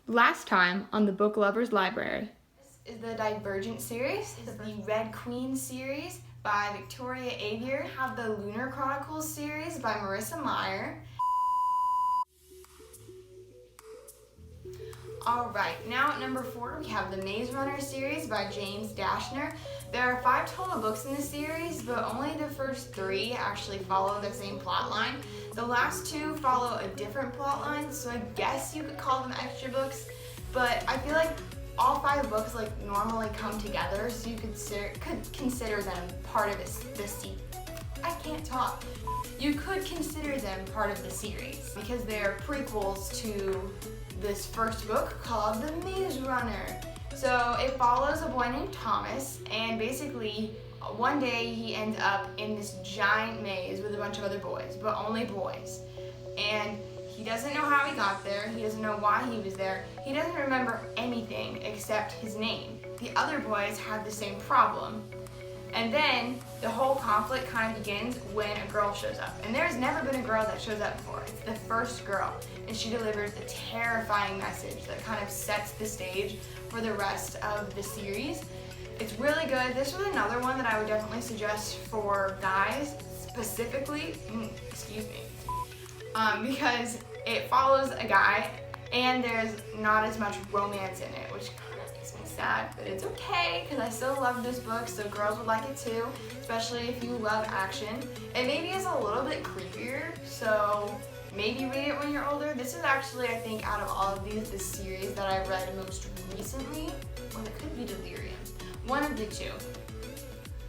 Last time on the Book Lovers Library. This is the Divergent series. This is the Red Queen series by Victoria Aveyard. We have the Lunar Chronicles series by Marissa Meyer. Alright, now at number 4 we have the Maze Runner series by James Dashner. There are 5 total books in the series, but only the first 3 actually follow the same plot line. The last 2 follow a different plot line, so I guess you could call them extra books, but I feel like all 5 books normally come together, so you could consider them part of You could consider them part of the series because they're prequels to this first book called The Maze Runner. So it follows a boy named Thomas, and basically one day he ends up in this giant maze with a bunch of other boys, but only boys. And he doesn't know how he got there, he doesn't know why he was there, he doesn't remember anything except his name. The other boys have the same problem. And then the whole conflict kind of begins when a girl shows up. And there's never been a girl that shows up before. It's the first girl. And she delivers a terrifying message that kind of sets the stage for the rest of the series. It's really good. This was another one that I would definitely suggest for guys, specifically, because it follows a guy and there's not as much romance in it, which kind of makes me sad, but it's okay because I still love this book, so girls would like it too, especially if you love action. It maybe is a little bit creepier, so maybe read it when you're older. This is actually, I think, out of all of these, the series that I read most recently, or it could be Delirium. One of the two.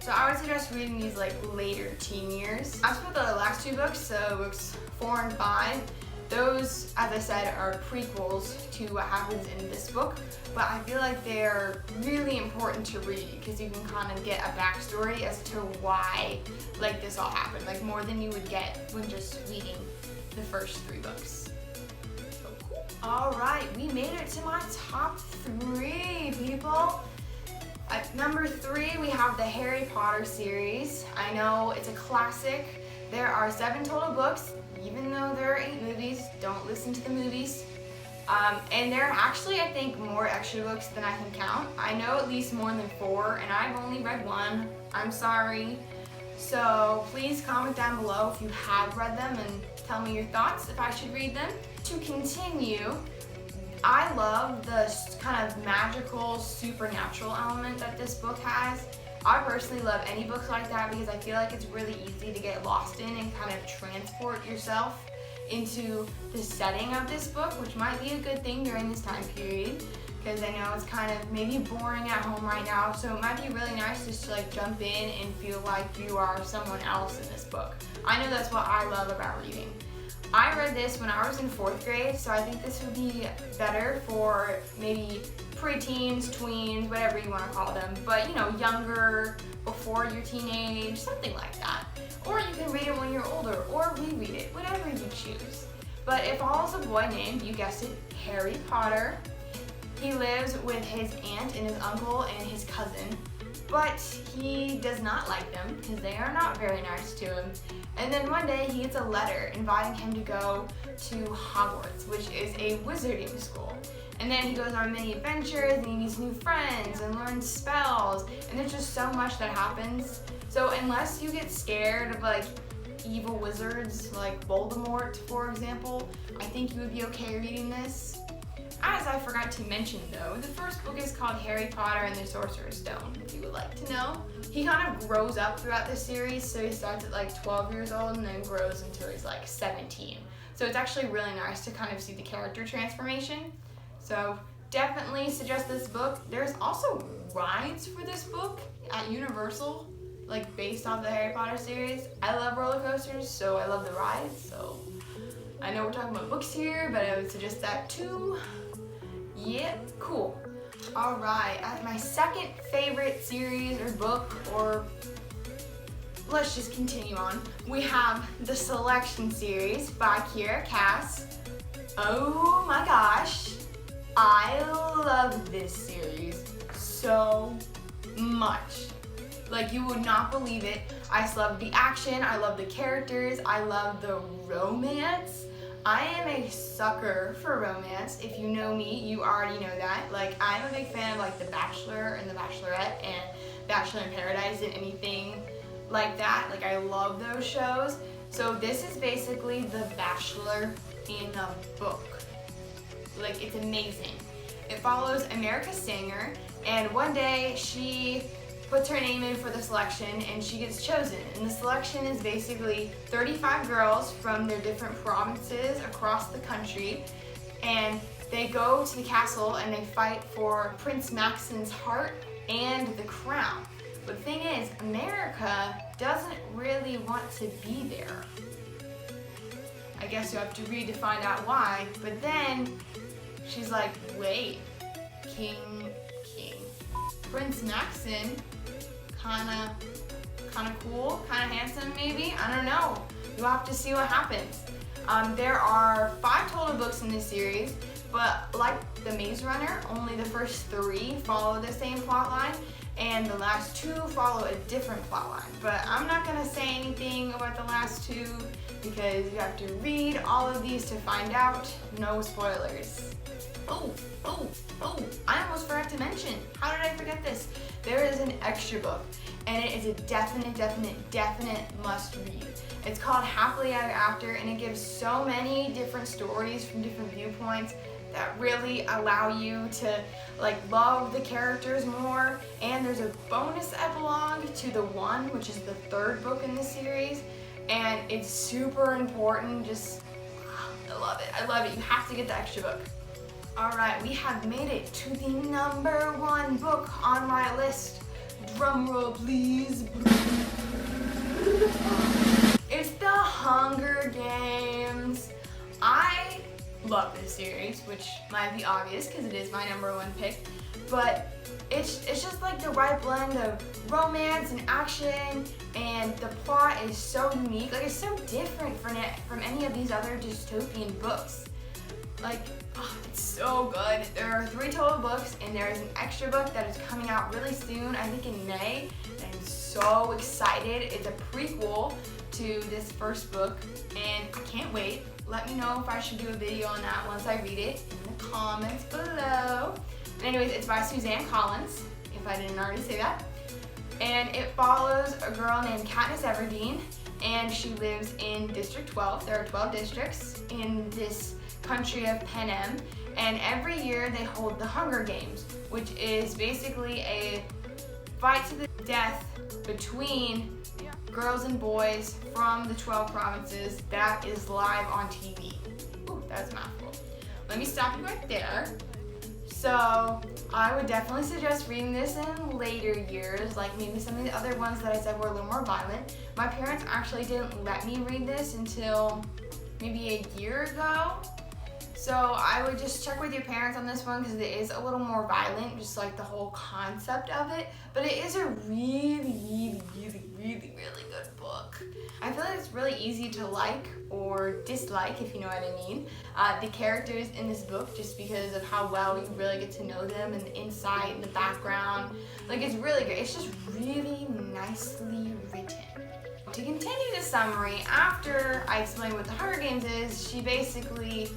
So I would suggest reading these later teen years. As for the last 2 books, so books 4 and 5, those, as I said, are prequels to what happens in this book, but I feel like they're really important to read because you can kind of get a backstory as to why this all happened, more than you would get when just reading the first 3 books. So cool. Alright, we made it to my top 3, people. At number 3, we have the Harry Potter series. I know it's a classic. There are 7 total books, even though there are 8 movies. Don't listen to the movies. And there are actually, I think, more extra books than I can count. I know at least more than 4, and I've only read 1. I'm sorry. So please comment down below if you have read them and tell me your thoughts if I should read them. To continue, I love the kind of magical, supernatural element that this book has. I personally love any books like that because I feel like it's really easy to get lost in and kind of transport yourself into the setting of this book, which might be a good thing during this time period because I know it's kind of maybe boring at home right now, so it might be really nice just to jump in and feel like you are someone else in this book. I know that's what I love about reading. I read this when I was in 4th grade, so I think this would be better for maybe preteens, tweens, whatever you want to call them, but younger, before your teenage, something like that. Or you can read it when you're older, or reread it, whatever you choose. But it follows a boy named, you guessed it, Harry Potter. He lives with his aunt and his uncle and his cousin, but he does not like them because they are not very nice to him. And then one day he gets a letter inviting him to go to Hogwarts, which is a wizarding school. And then he goes on many adventures and he meets new friends and learns spells, and there's just so much that happens. So unless you get scared of evil wizards like Voldemort, for example, I think you would be okay reading this. As I forgot to mention though, the first book is called Harry Potter and the Sorcerer's Stone, if you would like to know. He kind of grows up throughout the series, so he starts at 12 years old and then grows until he's 17. So it's actually really nice to kind of see the character transformation. So definitely suggest this book. There's also rides for this book at Universal, based off the Harry Potter series. I love roller coasters, so I love the rides. So I know we're talking about books here, but I would suggest that too. Yeah, cool. Alright, my second favorite series or book, or let's just continue on. We have the Selection series by Kiera Cass. Oh my gosh, I love this series so much. You would not believe it. I just love the action, I love the characters, I love the romance. I am a sucker for romance. If you know me, you already know that. Like, I'm a big fan of like The Bachelor and The Bachelorette and Bachelor in Paradise and anything like that. Like, I love those shows. So this is basically The Bachelor in a book. Like, it's amazing. It follows America Singer, and one day she puts her name in for the selection and she gets chosen. And the selection is basically 35 girls from their different provinces across the country, and they go to the castle and they fight for Prince Maxon's heart and the crown. But the thing is, America doesn't really want to be there. I guess you have to read to find out why, but then she's like, wait, King, Prince Maxon, kinda cool, kinda handsome maybe, I don't know. You'll have to see what happens. There are 5 total books in this series, but like The Maze Runner, only the first 3 follow the same plot line, and the last 2 follow a different plot line. But I'm not gonna say anything about the last 2 because you have to read all of these to find out. No spoilers. Oh, I almost forgot to mention, how did I forget this? There is an extra book, and it is a definite must read. It's called Happily Ever After, and it gives so many different stories from different viewpoints that really allow you to like love the characters more. And there's a bonus epilogue to the one, which is the 3rd book in the series, and it's super important. Just, I love it. You have to get the extra book. Alright, we have made it to the number 1 book on my list. Drum roll, please. It's The Hunger Games. I love this series, which might be obvious because it is my number 1 pick, but it's just like the right blend of romance and action, and the plot is so unique. Like, it's so different from any of these other dystopian books. Like, it's so good. There are 3 total books, and there is an extra book that is coming out really soon, I think in May, and I'm so excited. It's a prequel to this first book, and I can't wait. Let me know if I should do a video on that once I read it in the comments below. But anyways, it's by Suzanne Collins, if I didn't already say that. And it follows a girl named Katniss Everdeen, and she lives in District 12. There are 12 districts in this country of Panem, and every year they hold the Hunger Games, which is basically a fight to the death between girls and boys from the 12 provinces that is live on TV. Ooh, that's a mouthful. Let me stop you right there. So I would definitely suggest reading this in later years, like maybe some of the other ones that I said were a little more violent. My parents actually didn't let me read this until maybe a year ago. So I would just check with your parents on this one because it is a little more violent, just like the whole concept of it. But it is a really good book. I feel like it's really easy to like or dislike, if you know what I mean, the characters in this book, just because of how well you really get to know them and the insight and the background. Like, it's really good. It's just really nicely written. To continue the summary, after I explain what the Hunger Games is, she basically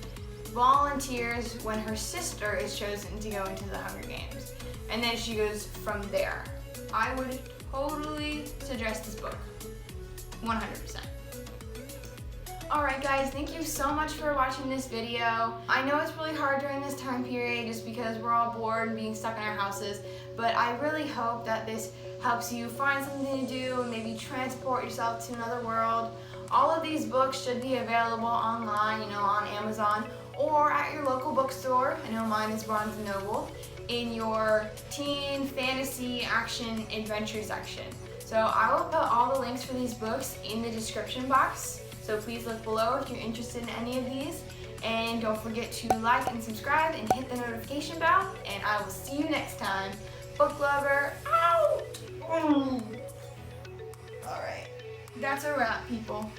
volunteers when her sister is chosen to go into the Hunger Games, and then she goes from there. I would totally suggest this book, 100%. Alright guys, thank you so much for watching this video. I know it's really hard during this time period just because we're all bored and being stuck in our houses, but I really hope that this helps you find something to do and maybe transport yourself to another world. All of these books should be available online, on Amazon or at your local bookstore. I know mine is Barnes & Noble, in your teen, fantasy, action, adventure section. So I will put all the links for these books in the description box. So please look below if you're interested in any of these. And don't forget to like and subscribe and hit the notification bell. And I will see you next time. Book lover out! Alright, that's a wrap, people.